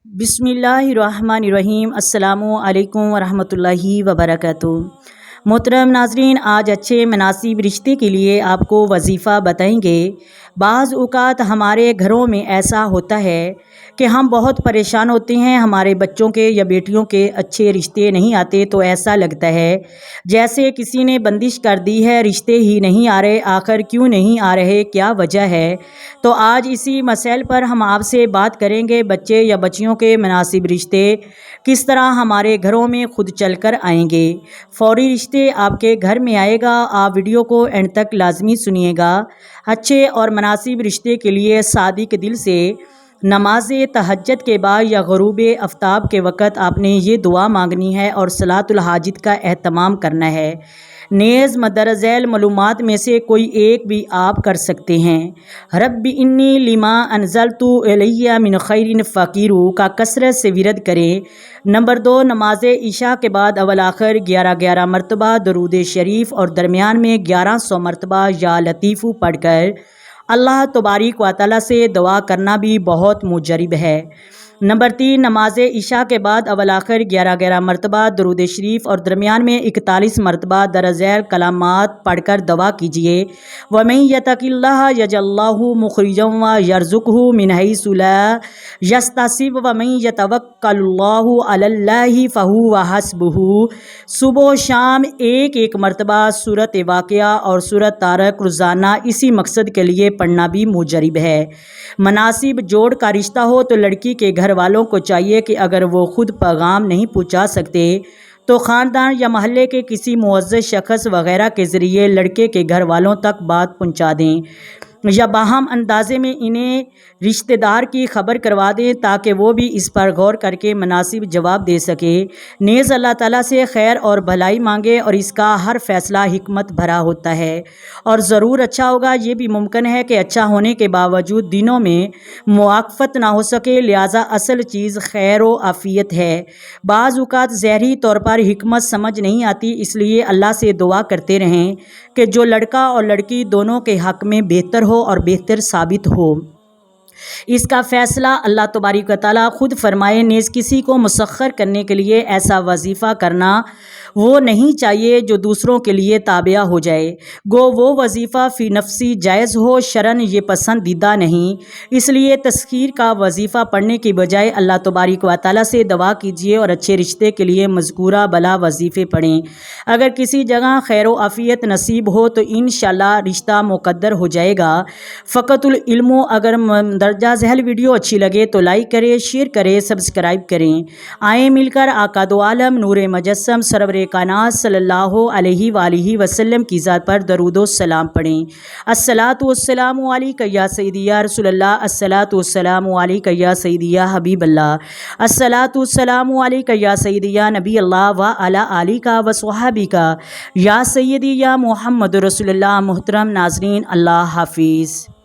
بسم اللہ الرحمن الرحیم۔ السلام علیکم ورحمۃ اللہ وبرکاتہ۔ محترم ناظرین، آج اچھے مناسب رشتے کے لیے آپ کو وظیفہ بتائیں گے۔ بعض اوقات ہمارے گھروں میں ایسا ہوتا ہے کہ ہم بہت پریشان ہوتے ہیں، ہمارے بچوں کے یا بیٹیوں کے اچھے رشتے نہیں آتے تو ایسا لگتا ہے جیسے کسی نے بندش کر دی ہے، رشتے ہی نہیں آ رہے، آخر کیوں نہیں آ رہے، کیا وجہ ہے؟ تو آج اسی مسائل پر ہم آپ سے بات کریں گے۔ بچے یا بچیوں کے مناسب رشتے کس طرح ہمارے گھروں میں خود چل کر آئیں گے، فوری رشتے آپ کے گھر میں آئے گا۔ آپ ویڈیو کو اینڈ تک لازمی سنیے گا۔ اچھے اور مناسب رشتے کے لیے صادق دل سے نماز تہجد کے بعد یا غروب آفتاب کے وقت آپ نے یہ دعا مانگنی ہے اور صلاۃ الحاجت کا اہتمام کرنا ہے۔ نیز مندرجہ ذیل معلومات میں سے کوئی ایک بھی آپ کر سکتے ہیں۔ رب انی لما انزلت الی من خیر فقیر کا کثرت سے ورد کریں۔ نمبر 2، نماز عشاء کے بعد اول آخر 11 مرتبہ درود شریف اور درمیان میں 1100 مرتبہ یا لطیف پڑھ کر اللہ تبارک و تعالیٰ سے دعا کرنا بھی بہت مجرب ہے۔ نمبر 3، نماز عشاء کے بعد اول آخر 11 مرتبہ درود شریف اور درمیان میں 41 مرتبہ درج ذیل کلمات پڑھ کر دعا کیجیے۔ وَمَن يَتَقِ اللَّهَ يَجْعَل لَّهُ مُخْرَجًا وَيَرْزُقْهُ مِنْ حَيْثُ لَا يَحْتَسِبُ وَمَن يَتَوَکَّلِ اللَّهُ عَلَى اللَّهِ فَهُوَ حَسْبُهُ۔ صبح و شام ایک مرتبہ سورۃ واقعہ اور سورۃ طارق روزانہ اسی مقصد کے لیے پڑھنا بھی مجرب ہے۔ مناسب جوڑ کا رشتہ ہو تو لڑکی کے گھر والوں کو چاہیے کہ اگر وہ خود پیغام نہیں پہنچا سکتے تو خاندان یا محلے کے کسی معزز شخص وغیرہ کے ذریعے لڑکے کے گھر والوں تک بات پہنچا دیں یا باہم اندازے میں انہیں رشتہ دار کی خبر کروا دیں تاکہ وہ بھی اس پر غور کر کے مناسب جواب دے سکے۔ نیز اللہ تعالیٰ سے خیر اور بھلائی مانگے اور اس کا ہر فیصلہ حکمت بھرا ہوتا ہے اور ضرور اچھا ہوگا۔ یہ بھی ممکن ہے کہ اچھا ہونے کے باوجود دینوں میں موافقت نہ ہو سکے، لہٰذا اصل چیز خیر و عافیت ہے۔ بعض اوقات ظاہری طور پر حکمت سمجھ نہیں آتی، اس لیے اللہ سے دعا کرتے رہیں کہ جو لڑکا اور لڑکی دونوں کے حق میں بہتر ہو اور بہتر ثابت ہو، اس کا فیصلہ اللہ تبارک و تعالیٰ خود فرمائے۔ نیز کسی کو مسخر کرنے کے لیے ایسا وظیفہ کرنا وہ نہیں چاہیے جو دوسروں کے لیے تابع ہو جائے، گو وہ وظیفہ فی نفسی جائز ہو، شرعاً یہ پسندیدہ نہیں۔ اس لیے تسخیر کا وظیفہ پڑھنے کی بجائے اللہ تبارک و تعالیٰ سے دعا کیجیے اور اچھے رشتے کے لیے مذکورہ بلا وظیفے پڑھیں۔ اگر کسی جگہ خیر و عافیت نصیب ہو تو انشاءاللہ رشتہ مقدر ہو جائے گا۔ فقط العلم، اگر مندرجہ ذیل ویڈیو اچھی لگے تو لائک کریں، شیئر کریں، سبسکرائب کریں۔ آئیں مل کر آقا دو عالم نور مجسم سرور کائنات صلی اللہ علیہ وآلہ وسلم کی ذات پر درود و سلام پڑھیں۔ الصلاۃ والسلام علیک یا سیدی یا رسول اللہ، الصلاۃ والسلام علیک یا سیدی یا حبیب اللہ، الصلاۃ والسلام علیک یا سیدی یا نبی اللہ وعلی آلک وصحبک یا سیدی یا محمد رسول اللہ۔ محترم ناظرین، اللہ حافظ۔